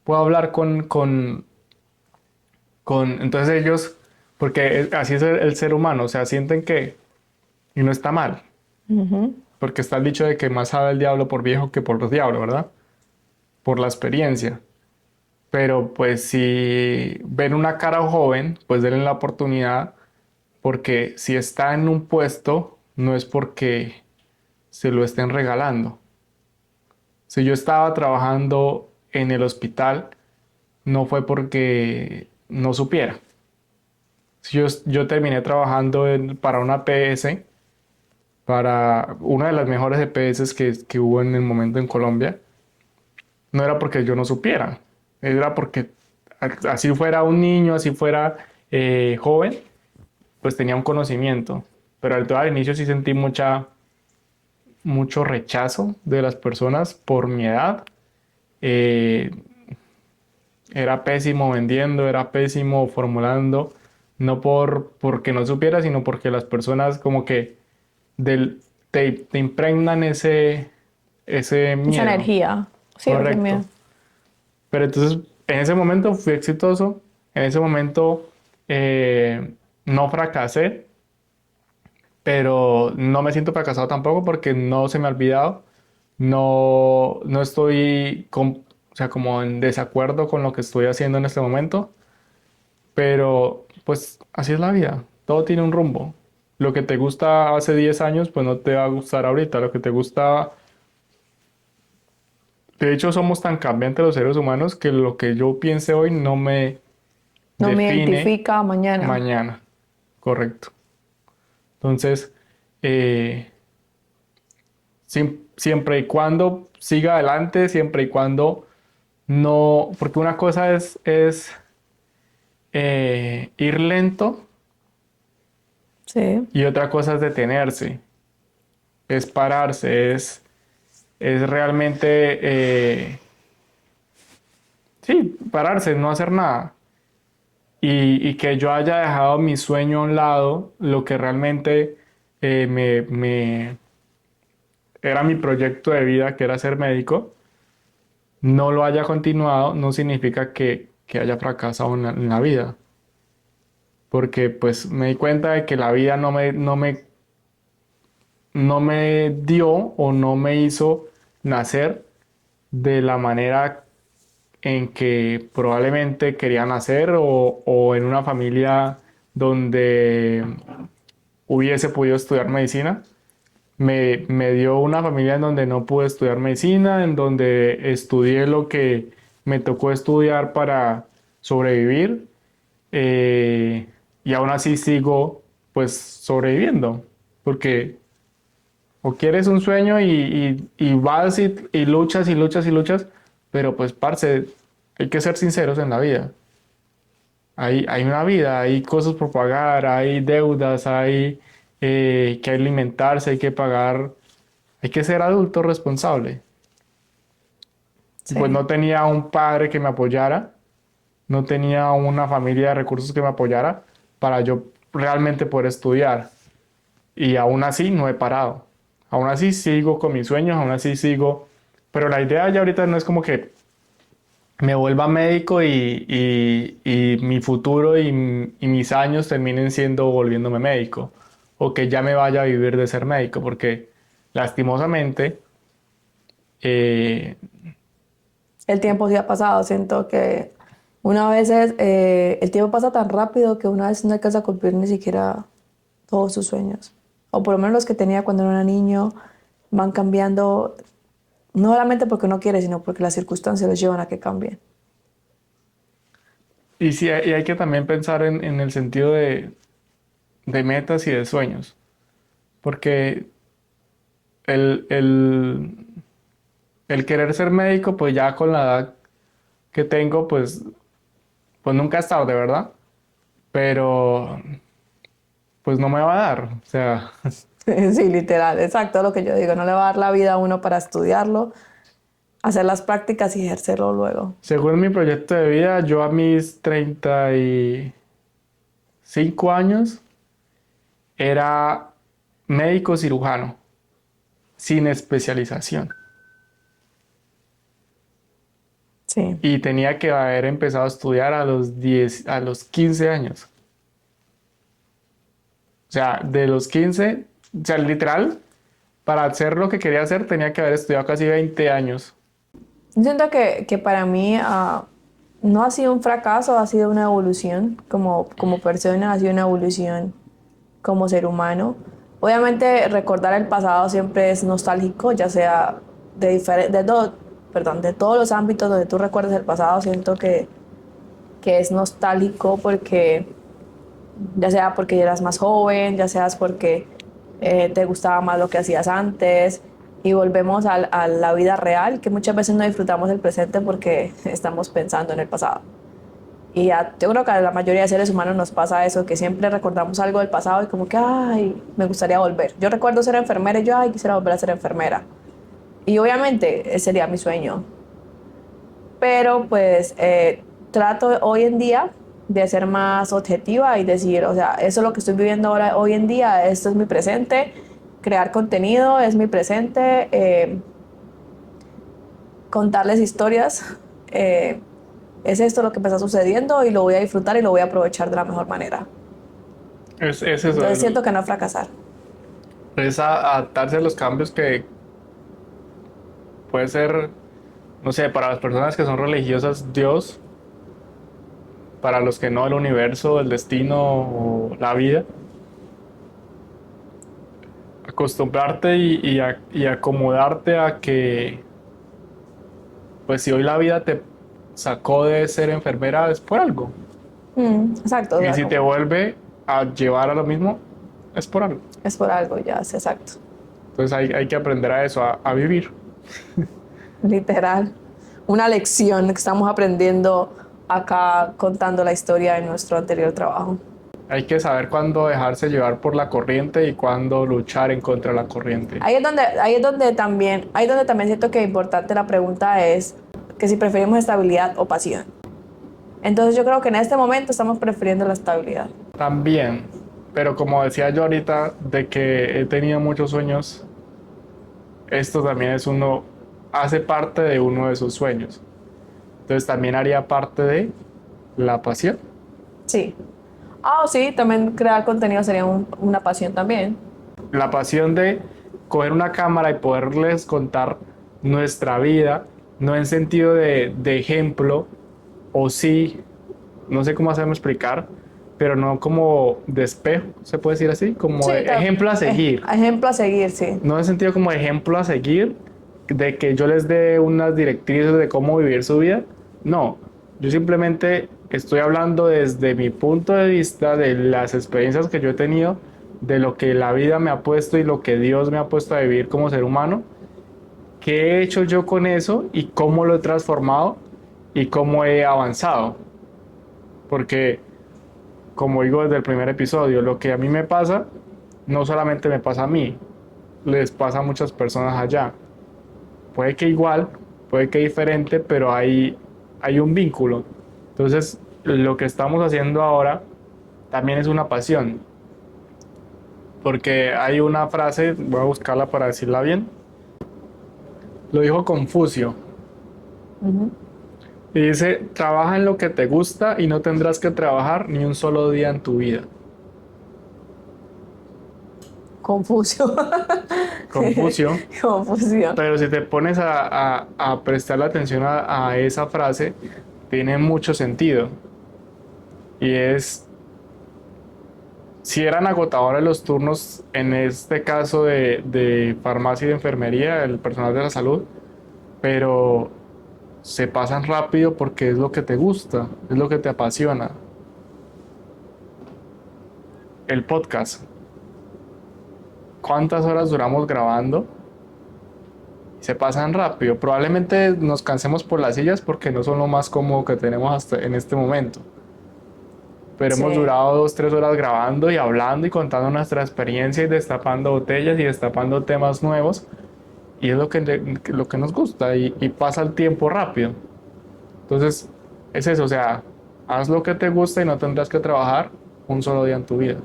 ¿Puedo hablar Entonces ellos, porque así es el ser humano, o sea, sienten que, y no está mal, Ujú. porque está el dicho de que más sabe el diablo por viejo que por los diablos, ¿verdad? Por la experiencia. Pero pues si ven una cara joven, pues denle la oportunidad, porque si está en un puesto, no es porque se lo estén regalando. Si yo estaba trabajando en el hospital, no fue porque no supiera. Si yo terminé trabajando para una PS, para una de las mejores EPS que hubo en el momento en Colombia, no era porque yo no supiera, era porque así fuera un niño, así fuera joven, pues tenía un conocimiento. Pero al inicio sí sentí mucho rechazo de las personas por mi edad. Eh, Era pésimo vendiendo, era pésimo formulando, no porque no supiera, sino porque las personas como que del, te impregnan ese Esa miedo. energía. Sí, ese Correcto. miedo. Pero entonces, en ese momento fui exitoso, en ese momento no fracasé, pero no me siento fracasado tampoco porque no se me ha olvidado, no estoy o sea, como en desacuerdo con lo que estoy haciendo en este momento, pero pues así es la vida, todo tiene un rumbo. Lo que te gusta hace 10 años, pues no te va a gustar ahorita, lo que te gusta. De hecho, somos tan cambiantes los seres humanos que lo que yo piense hoy no me No me define identifica mañana. mañana. Correcto. Entonces, eh, siempre y cuando siga adelante, siempre y cuando no, porque una cosa es ir lento Sí. y otra cosa es detenerse, es pararse, es realmente, sí, pararse, no hacer nada. Y que yo haya dejado mi sueño a un lado, lo que realmente era mi proyecto de vida, que era ser médico, no lo haya continuado, no significa que haya fracasado en la vida. Porque pues me di cuenta de que la vida no me dio o no me hizo nacer de la manera en que probablemente quería nacer o en una familia donde hubiese podido estudiar medicina. Me dio una familia en donde no pude estudiar medicina, en donde estudié lo que me tocó estudiar para sobrevivir, eh, y aún así sigo pues sobreviviendo, porque o quieres un sueño y vas y luchas y luchas y luchas, Pero pues, parce, hay que ser sinceros en la vida. Hay una vida, hay cosas por pagar, hay deudas, hay que alimentarse, hay que pagar, hay que ser adulto responsable. Sí. Pues no tenía un padre que me apoyara, no tenía una familia de recursos que me apoyara para yo realmente poder estudiar. Y aún así no he parado. Aún así sigo con mis sueños, aún así sigo. Pero la idea ya ahorita no es como que me vuelva médico y mi futuro y mis años terminen siendo volviéndome médico. O que ya me vaya a vivir de ser médico, porque lastimosamente eh, El tiempo sí ha pasado. Siento que una vez el tiempo pasa tan rápido que una vez no alcanza a cumplir ni siquiera todos sus sueños. O por lo menos los que tenía cuando era niño van cambiando, no solamente porque uno quiere, sino porque las circunstancias los llevan a que cambien. y sí, y hay que también pensar en el sentido de metas y de sueños. Porque el, el, el querer ser médico, pues ya con la edad que tengo, pues nunca es tarde, ¿verdad? Pero pues no me va a dar. O sea, Sí, literal, exacto lo que yo digo. No le va a dar la vida a uno para estudiarlo, hacer las prácticas y ejercerlo luego. según mi proyecto de vida, yo a mis 35 años era médico cirujano, sin especialización. Sí. Y tenía que haber empezado a estudiar a los 10, a los 15 años. O sea, de los 15, o sea, literal, para hacer lo que quería hacer tenía que haber estudiado casi 20 años. Yo siento que para mí no ha sido un fracaso, ha sido una evolución como persona, ha sido una evolución como ser humano. Obviamente recordar el pasado siempre es nostálgico, ya sea de todos los ámbitos donde tú recuerdas el pasado, siento que es nostálgico porque ya sea porque eras más joven, ya seas porque te gustaba más lo que hacías antes y volvemos a la vida real, que muchas veces no disfrutamos el presente porque estamos pensando en el pasado. Y yo creo que a la mayoría de seres humanos nos pasa eso, que siempre recordamos algo del pasado y como que, ay, me gustaría volver. Yo recuerdo ser enfermera y yo, ay, quisiera volver a ser enfermera. Y obviamente ese sería mi sueño. Pero pues trato hoy en día de ser más objetiva y decir, o sea, eso es lo que estoy viviendo ahora, hoy en día, esto es mi presente, crear contenido es mi presente, contarles historias, es esto lo que me está sucediendo y lo voy a disfrutar y lo voy a aprovechar de la mejor manera. Es eso, Entonces siento que no es fracasar. es adaptarse a los cambios que puede ser, no sé, para las personas que son religiosas, Dios, para los que no, el universo, el destino o la vida. Acostumbrarte y acomodarte a que, pues si hoy la vida te sacó de ser enfermera es por algo. Exacto. O Y sea, si te vuelve a llevar a lo mismo, es por algo. es por algo, ya, es exacto. Entonces hay que aprender a eso, a vivir. Literal. Una lección que estamos aprendiendo acá contando la historia de nuestro anterior trabajo. Hay que saber cuándo dejarse llevar por la corriente y cuándo luchar en contra de la corriente. Ahí es donde también siento que importante la pregunta es que si preferimos estabilidad o pasión. Entonces yo creo que en este momento estamos prefiriendo la estabilidad. También, pero como decía yo ahorita, de que he tenido muchos sueños, esto también hace parte de uno de sus sueños. Entonces también haría parte de la pasión. Sí. Sí, también crear contenido sería una pasión también. La pasión de coger una cámara y poderles contar nuestra vida, no en sentido de ejemplo, o sí, no sé cómo hacerme explicar, pero no como de espejo, se puede decir así, como Sí, de ejemplo a seguir. Ejemplo a seguir, sí. No en sentido como ejemplo a seguir, de que yo les dé unas directrices de cómo vivir su vida. No, yo simplemente estoy hablando desde mi punto de vista, de las experiencias que yo he tenido, de lo que la vida me ha puesto y lo que Dios me ha puesto a vivir como ser humano. qué he hecho yo con eso y cómo lo he transformado y cómo he avanzado. Porque, como digo desde el primer episodio, lo que a mí me pasa, no solamente me pasa a mí, les pasa a muchas personas allá. Puede que igual, puede que diferente, pero hay un vínculo. Entonces, lo que estamos haciendo ahora también es una pasión. Porque hay una frase, voy a buscarla para decirla bien. Lo dijo Confucio. Y dice, trabaja en lo que te gusta y no tendrás que trabajar ni un solo día en tu vida. Confucio. Confucio. Confusión. Pero si te pones a prestarle atención a esa frase, tiene mucho sentido. Y es, si eran agotadores los turnos, en este caso de farmacia y de enfermería, el personal de la salud, pero se pasan rápido porque es lo que te gusta, es lo que te apasiona. El podcast. ¿Cuántas horas duramos grabando? Se pasan rápido. Probablemente nos cansemos por las sillas porque no son lo más cómodo que tenemos hasta en este momento. Pero hemos Sí. durado 2, 3 horas grabando y hablando y contando nuestra experiencia y destapando botellas y destapando temas nuevos. Y es lo que nos gusta y pasa el tiempo rápido. Entonces, es eso, o sea, haz lo que te gusta y no tendrás que trabajar un solo día en tu vida.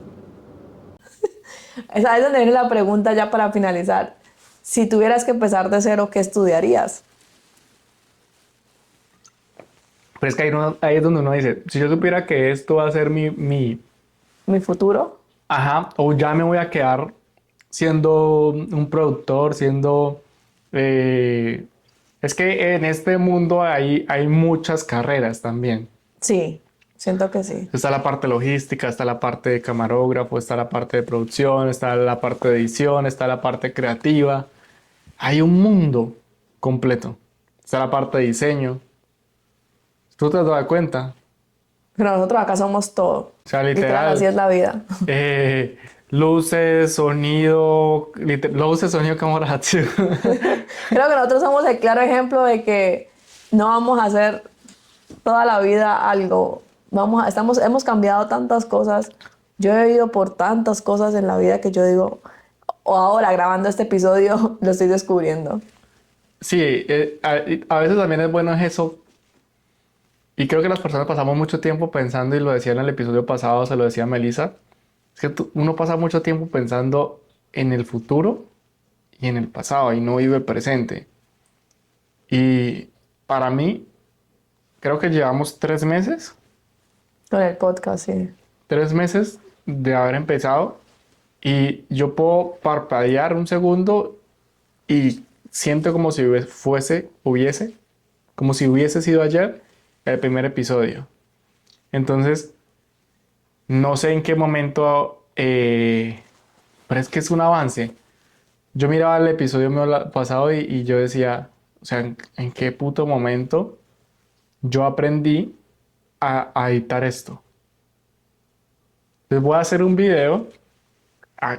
Esa es donde viene la pregunta ya para finalizar. Si tuvieras que empezar de cero, ¿qué estudiarías? Pero es que ahí es donde uno dice, si yo supiera que esto va a ser ¿Mi futuro? ajá, o ya me voy a quedar siendo un productor, siendo... es que en este mundo hay muchas carreras también. Sí, siento que sí. Está la parte logística, está la parte de camarógrafo, está la parte de producción, está la parte de edición, está la parte creativa. Hay un mundo completo. Está la parte de diseño. ¿Tú te has dado cuenta? Pero nosotros acá somos todo. O sea, Literal, literal. así es la vida. Luces, sonido, luces, sonido, cámara, acción. Creo que nosotros somos el claro ejemplo de que no vamos a hacer toda la vida algo. Hemos cambiado tantas cosas. Yo he vivido por tantas cosas en la vida que yo digo, o ahora grabando este episodio, lo estoy descubriendo. Sí, a veces también es bueno eso. Y creo que las personas pasamos mucho tiempo pensando, y lo decía en el episodio pasado, se lo decía a Melissa, es que uno pasa mucho tiempo pensando en el futuro y en el pasado y no vive el presente. Y para mí, creo que llevamos 3 meses, Con el podcast, sí. 3 meses de haber empezado y yo puedo parpadear un segundo y siento como si como si hubiese sido ayer el primer episodio. Entonces, no sé en qué momento, pero es que es un avance. Yo miraba el episodio mío pasado y yo decía, o sea, ¿en qué puto momento yo aprendí a editar esto? Les voy a hacer un video,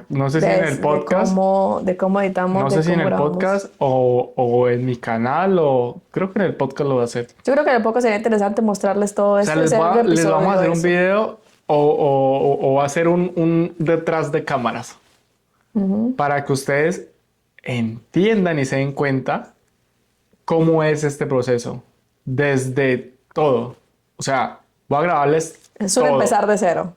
no sé si en el podcast, De cómo editamos. no de sé si en cómo el grabamos. podcast o en mi canal, o creo que en el podcast lo voy a hacer. Yo creo que en el podcast sería interesante mostrarles todo O esto. sea, les vamos a hacer un video o hacer un detrás de cámaras para que ustedes entiendan y se den cuenta cómo es este proceso desde todo. O sea, voy a grabarles Es un todo, empezar de cero.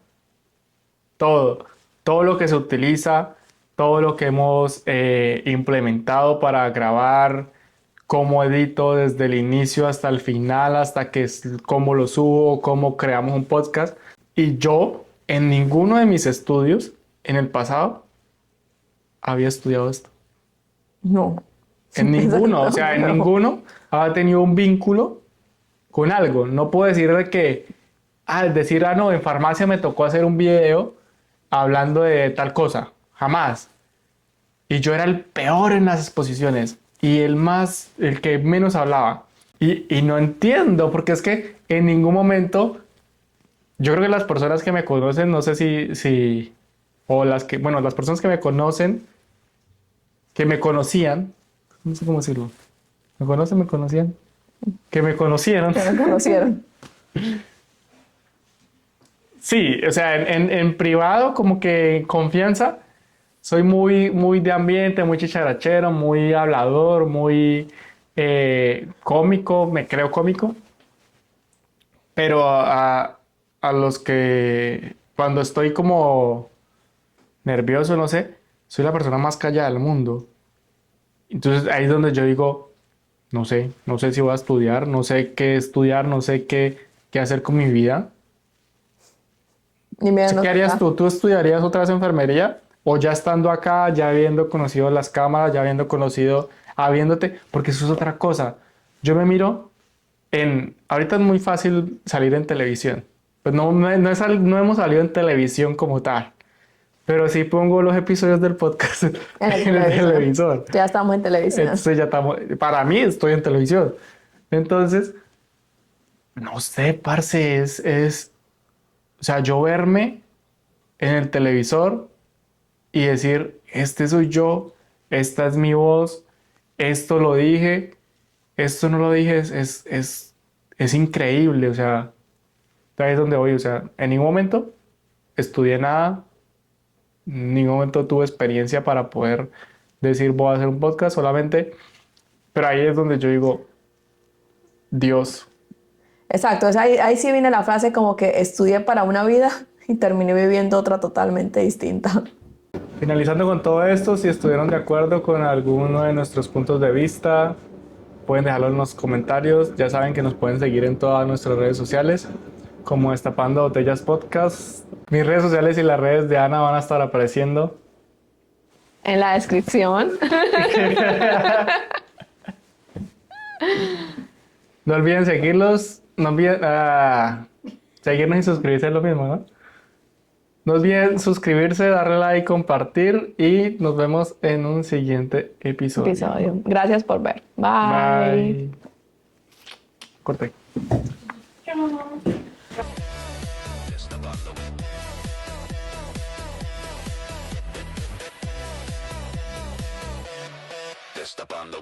todo lo que se utiliza, todo lo que hemos implementado para grabar, cómo edito desde el inicio hasta el final, hasta cómo lo subo, cómo creamos un podcast. Y yo, en ninguno de mis estudios, en el pasado, había estudiado esto. No. En ninguno, o sea, en No. ninguno había tenido un vínculo con algo. No puedo decir de que, no, en farmacia me tocó hacer un video hablando de tal cosa. Jamás. Y yo era el peor en las exposiciones y el que menos hablaba. Y no entiendo, porque es que en ningún momento, yo creo que las personas que me conocen, no sé o las personas que me conocen, que me conocían, No sé cómo decirlo. ¿Me conocen? ¿Me conocían? Que me conocieron. Que me conocieron. Sí, o sea, en privado, como que en confianza, soy muy de ambiente, muy chicharachero, muy hablador, muy cómico, me creo cómico. Pero a los que cuando estoy como nervioso, no sé, soy la persona más callada del mundo. Entonces ahí es donde yo digo, no sé si voy a estudiar, no sé qué estudiar, no sé qué hacer con mi vida. Ni me ¿Qué harías tú? ¿Tú estudiarías otra vez enfermería? ¿O ya estando acá, ya habiendo conocido las cámaras, ya habiendo conocido, habiéndote? Porque eso es otra cosa. Yo me miro ahorita es muy fácil salir en televisión. Pues no hemos salido en televisión como tal. Pero sí pongo los episodios del podcast En el en el televisor. televisor. Ya estamos en televisión. Entonces ya estamos, para mí estoy en televisión. Entonces, no sé, parce, o sea, yo verme en el televisor y decir, este soy yo, esta es mi voz, esto lo dije, esto no lo dije, es increíble, o sea, ahí es donde voy, o sea, en ningún momento estudié nada, en ningún momento tuve experiencia para poder decir voy a hacer un podcast solamente, pero ahí es donde yo digo, Dios. Exacto, o sea, ahí sí viene la frase como que estudié para una vida y terminé viviendo otra totalmente distinta. Finalizando con todo esto, si estuvieron de acuerdo con alguno de nuestros puntos de vista, pueden dejarlo en los comentarios. Ya saben que nos pueden seguir en todas nuestras redes sociales, como Destapando Botellas Podcast. Mis redes sociales y las redes de Ana van a estar apareciendo. En la descripción. No olviden seguirlos, no olviden seguirnos y suscribirse es lo mismo, ¿no? No olviden suscribirse, darle like, compartir y nos vemos en un siguiente episodio. Gracias por ver. Bye. Bye. Corte. Destapando.